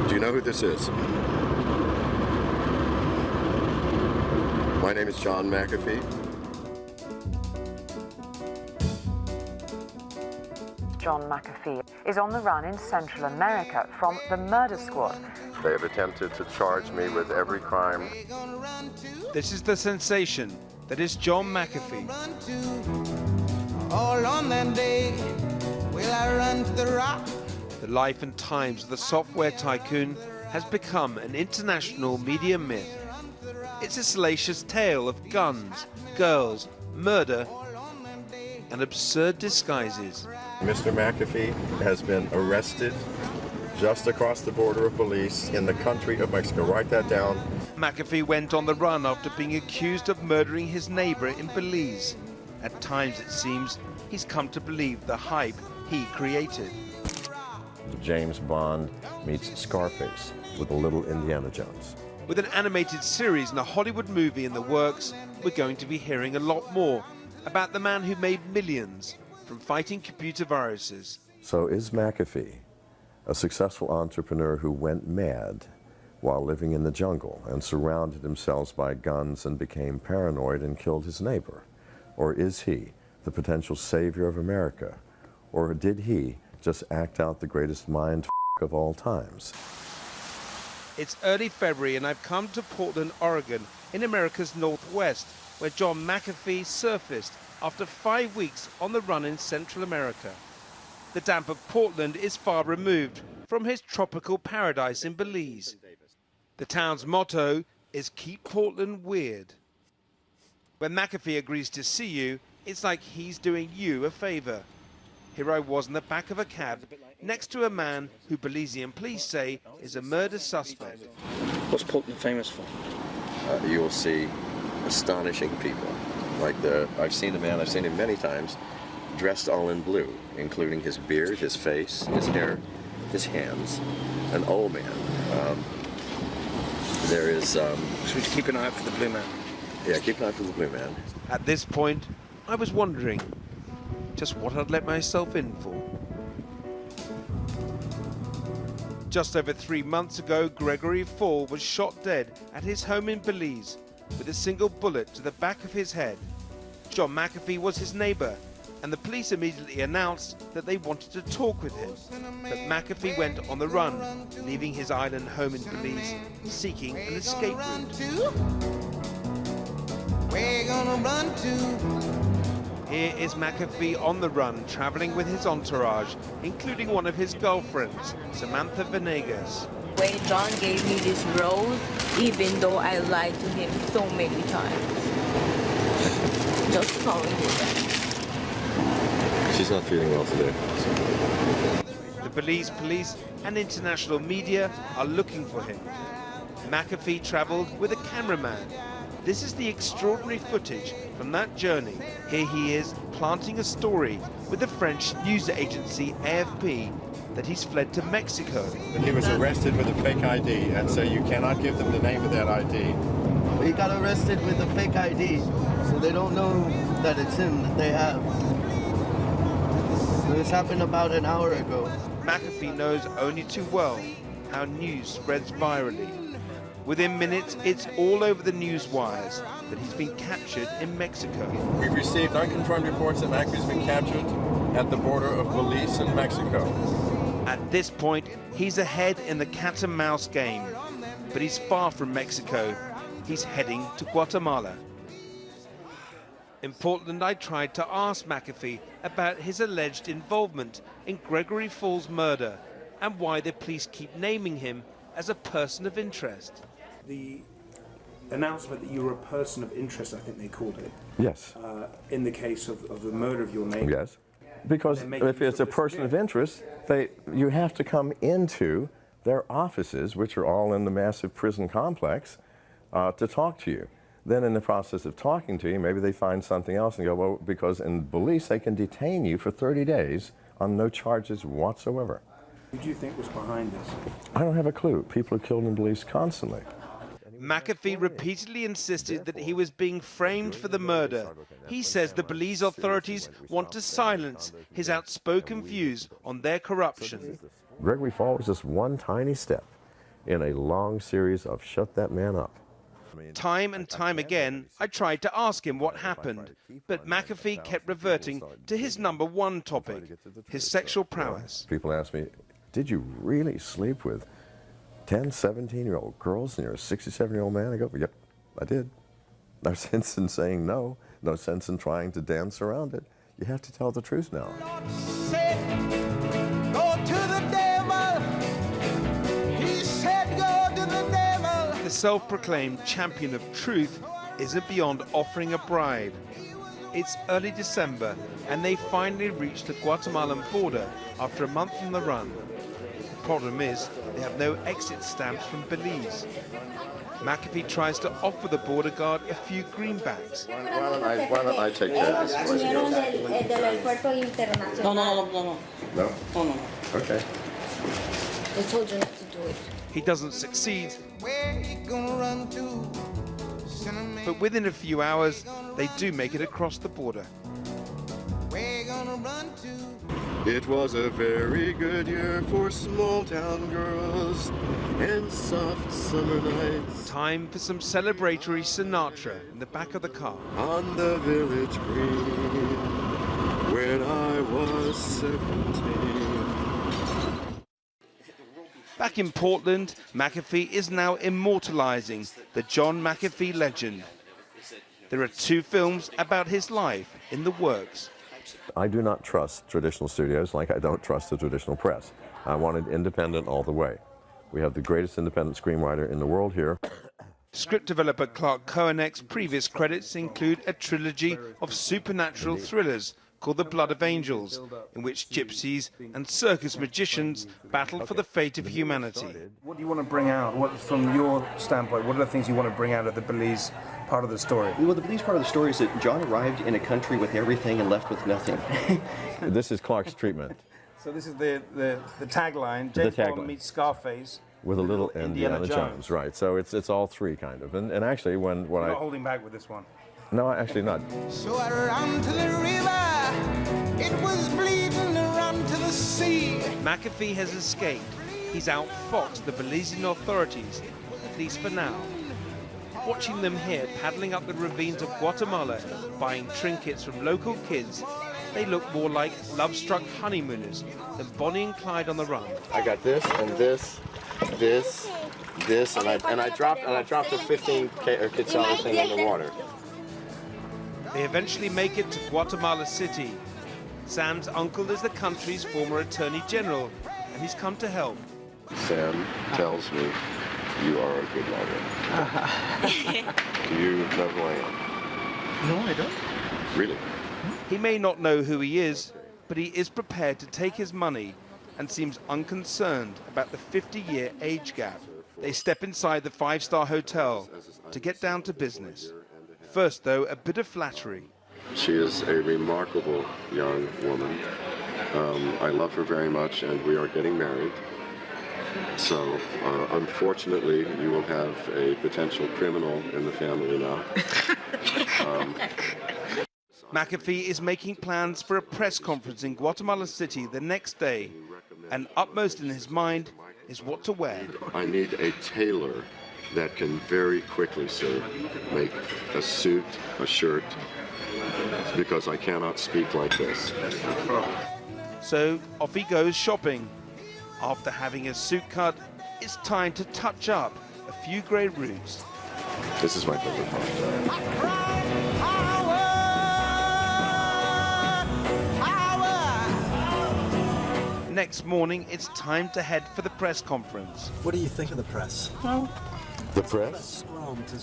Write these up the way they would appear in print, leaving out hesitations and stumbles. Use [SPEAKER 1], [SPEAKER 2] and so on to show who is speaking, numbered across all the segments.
[SPEAKER 1] Do you know who this is? My name is John McAfee.
[SPEAKER 2] John McAfee is on the run in Central America from the murder squad.
[SPEAKER 1] They have attempted to charge me with every crime.
[SPEAKER 3] This is the sensation that is John McAfee.
[SPEAKER 4] All on that day, will I run to the rock?
[SPEAKER 3] The life and times of the software tycoon has become an international media myth. It's a salacious tale of guns, girls, murder, and absurd disguises.
[SPEAKER 1] Mr. McAfee has been arrested just across the border of Belize in the country of Mexico. Write that down.
[SPEAKER 3] McAfee went on the run after being accused of murdering his neighbor in Belize. At times, it seems, he's come to believe the hype he created.
[SPEAKER 1] James Bond meets Scarface with a little Indiana Jones.
[SPEAKER 3] With an animated series and a Hollywood movie in the works, we're going to be hearing a lot more about the man who made millions from fighting computer viruses.
[SPEAKER 1] So is McAfee a successful entrepreneur who went mad while living in the jungle and surrounded himself by guns and became paranoid and killed his neighbor? Or is he the potential savior of America? Or did he just act out the greatest mind of all times?
[SPEAKER 3] It's early February and I've come to Portland, Oregon, in America's Northwest, where John McAfee surfaced after 5 weeks on the run in Central America. The damp of Portland is far removed from his tropical paradise in Belize. The town's motto is "Keep Portland Weird." When McAfee agrees to see you, it's like he's doing you a favor. Here I was in the back of a cab next to a man who Belizean police say is a murder suspect.
[SPEAKER 5] What's Portland famous for?
[SPEAKER 1] You will see astonishing people. I've seen a man, I've seen him many times, dressed all in blue, including his beard, his face, his hair, his hands. An old man. There is...
[SPEAKER 5] So we should keep an eye out for the blue man.
[SPEAKER 1] Yeah, keep an eye for the blue man.
[SPEAKER 3] At this point, I was wondering just what I'd let myself in for. Just over 3 months ago, Gregory Fall was shot dead at his home in Belize with a single bullet to the back of his head. John McAfee was his neighbor, and the police immediately announced that they wanted to talk with him. But McAfee went on the run, leaving his island home in Belize, seeking an escape route.
[SPEAKER 4] We're gonna run to.
[SPEAKER 3] Here is McAfee on the run, traveling with his entourage, including one of his girlfriends, Samantha Venegas.
[SPEAKER 6] When John gave me this role, even though I lied to him so many times, just following him.
[SPEAKER 1] She's not feeling well today.
[SPEAKER 3] The Belize police and international media are looking for him. McAfee traveled with a cameraman. This is the extraordinary footage from that journey. Here he is planting a story with the French news agency AFP that he's fled to Mexico.
[SPEAKER 1] He was arrested with a fake ID, and so you cannot give them the name of that ID.
[SPEAKER 7] He got arrested with a fake ID, so they don't know that it's him that they have. This happened about an hour ago.
[SPEAKER 3] McAfee knows only too well how news spreads virally. Within minutes, it's all over the news wires that he's been captured in Mexico.
[SPEAKER 1] We've received unconfirmed reports that McAfee's been captured at the border of Belize and Mexico.
[SPEAKER 3] At this point, he's ahead in the cat and mouse game, but he's far from Mexico. He's heading to Guatemala. In Portland, I tried to ask McAfee about his alleged involvement in Gregory Fall's murder and why the police keep naming him as a person of interest.
[SPEAKER 8] The announcement that you were a person of interest, I think they called it.
[SPEAKER 1] Yes.
[SPEAKER 8] In the case of the murder of your neighbor.
[SPEAKER 1] Yes. Because if it's a person of interest, you have to come into their offices, which are all in the massive prison complex, to talk to you. Then in the process of talking to you, maybe they find something else and go, well, because in Belize they can detain you for 30 days on no charges whatsoever.
[SPEAKER 8] Who do you think was behind this?
[SPEAKER 1] I don't have a clue. People are killed in Belize constantly.
[SPEAKER 3] McAfee repeatedly insisted that he was being framed for the murder. He says the Belize authorities want to silence his outspoken views on their corruption.
[SPEAKER 1] Gregory Fall was just one tiny step in a long series of shut that man up.
[SPEAKER 3] Time and time again, I tried to ask him what happened, but McAfee kept reverting to his #1 topic, his sexual prowess.
[SPEAKER 1] People ask me, did you really sleep with 10, 17-year-old girls and you're a 67-year-old man? I go, yep, I did. No sense in saying no. No sense in trying to dance around it. You have to tell the truth now.
[SPEAKER 4] Said, go to the devil. He said, go to the devil.
[SPEAKER 3] The self-proclaimed champion of truth isn't beyond offering a bribe. It's early December, and they finally reach the Guatemalan border after a month on the run. The problem is, they have no exit stamps from Belize. McAfee tries to offer the border guard a few greenbacks.
[SPEAKER 1] Why don't I take care of this for you? No?
[SPEAKER 5] No.
[SPEAKER 1] Okay.
[SPEAKER 6] I told you not to do it.
[SPEAKER 3] He doesn't succeed,
[SPEAKER 4] Where you gonna run to? Cinnamon.
[SPEAKER 3] but within a few hours, they do make it across the border.
[SPEAKER 4] Where you gonna run to?
[SPEAKER 1] It was a very good year for small-town girls and soft summer nights
[SPEAKER 3] Time for some celebratory Sinatra in the back of the car.
[SPEAKER 1] on the village green when I was 17.
[SPEAKER 3] Back in Portland, McAfee is now immortalizing the John McAfee legend. There are 2 films about his life in the works.
[SPEAKER 1] I do not trust traditional studios like I don't trust the traditional press. I wanted independent all the way. We have the greatest independent screenwriter in the world here.
[SPEAKER 3] Script developer Clark Koenig's previous credits include a trilogy of supernatural thrillers called The Blood of Angels, in which gypsies and circus magicians battle for the fate of humanity.
[SPEAKER 8] What do you want to bring out? What, from your standpoint, what are the things you want to bring out of the Belize part of the story?
[SPEAKER 9] Well, the Belize part of the story is that John arrived in a country with everything and left with nothing.
[SPEAKER 1] This is Clark's treatment.
[SPEAKER 8] So this is the tagline, James Bond meets Scarface.
[SPEAKER 1] With a little Indiana Jones. Right, so it's all 3 kind of. And actually when
[SPEAKER 8] You're
[SPEAKER 1] I...
[SPEAKER 8] not holding back with this one.
[SPEAKER 1] No, actually not.
[SPEAKER 4] So I ran to the river. It was bleeding. I ran to the sea.
[SPEAKER 3] McAfee has escaped. He's outfoxed the Belizean authorities, at least for now. Watching them here paddling up the ravines of Guatemala, buying trinkets from local kids, they look more like love-struck honeymooners than Bonnie and Clyde on the run.
[SPEAKER 1] I got this and this, and I dropped a 15 Quetzal thing in the water.
[SPEAKER 3] They eventually make it to Guatemala City. Sam's uncle is the country's former attorney general, and he's come to help.
[SPEAKER 1] Sam tells me you are a good lawyer. Do you know who I am?
[SPEAKER 9] No, I don't.
[SPEAKER 1] Really?
[SPEAKER 3] He may not know who he is, but he is prepared to take his money and seems unconcerned about the 50-year age gap. They step inside the 5-star hotel to get down to business. First, though, a bit of flattery.
[SPEAKER 1] She is a remarkable young woman. I love her very much, and we are getting married. So, unfortunately, you will have a potential criminal in the family now.
[SPEAKER 3] McAfee is making plans for a press conference in Guatemala City the next day, and upmost in his mind is what to wear.
[SPEAKER 1] I need a tailor that can very quickly, sir, make a suit, a shirt, because I cannot speak like this.
[SPEAKER 3] So off he goes shopping. After having his suit cut, it's time to touch up a few grey roots.
[SPEAKER 1] This is my favorite part.
[SPEAKER 3] Next morning, it's time to head for the press conference.
[SPEAKER 10] What do you think of the press?
[SPEAKER 1] The press?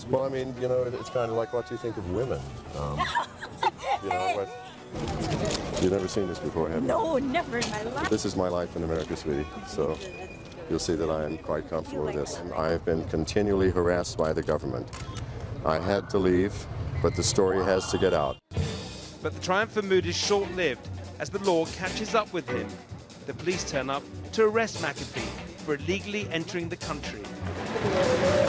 [SPEAKER 1] Well, I mean, you know, it's kind of like what you think of women. You know, what? You've never seen this before, have you?
[SPEAKER 6] No, never in my life.
[SPEAKER 1] This is my life in America, sweetie. So you'll see that I am quite comfortable with this. I have been continually harassed by the government. I had to leave, but the story has to get out.
[SPEAKER 3] But the triumphant mood is short-lived as the law catches up with him. The police turn up to arrest McAfee for illegally entering the country.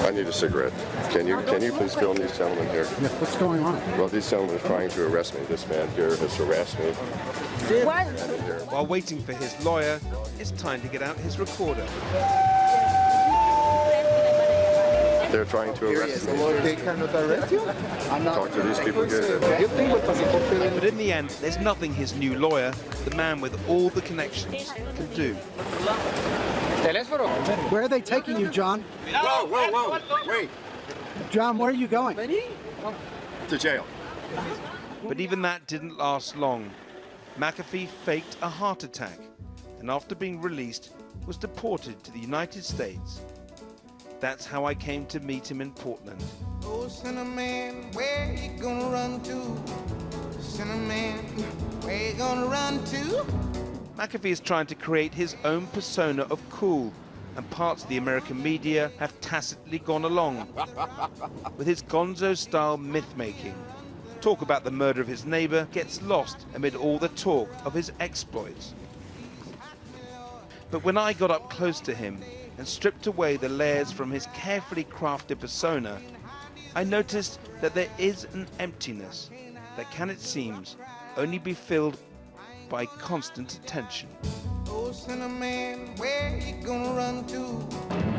[SPEAKER 1] I need a cigarette. Can you please film these gentlemen here?
[SPEAKER 10] Yeah, what's going on?
[SPEAKER 1] Well, these gentlemen are trying to arrest me. This man here has harassed me.
[SPEAKER 6] What?
[SPEAKER 3] While waiting for his lawyer, it's time to get out his recorder.
[SPEAKER 1] They're trying to arrest me.
[SPEAKER 10] They cannot arrest you? I'm not.
[SPEAKER 1] Talk to these people good.
[SPEAKER 3] But in the end, there's nothing his new lawyer, the man with all the connections, can do.
[SPEAKER 10] Where are they taking you, John?
[SPEAKER 1] Whoa, wait.
[SPEAKER 10] John, where are you going?
[SPEAKER 1] To jail.
[SPEAKER 3] But even that didn't last long. McAfee faked a heart attack and after being released was deported to the United States. That's how I came to meet him in Portland.
[SPEAKER 4] Oh, Cinnamon, where you gonna run to? Cinnamon, where you gonna run to?
[SPEAKER 3] McAfee is trying to create his own persona of cool, and parts of the American media have tacitly gone along with his gonzo-style myth-making. Talk about the murder of his neighbor gets lost amid all the talk of his exploits. But when I got up close to him and stripped away the layers from his carefully crafted persona, I noticed that there is an emptiness that can, it seems, only be filled by constant attention.
[SPEAKER 4] Oh, Cinnamon, where you gonna run to?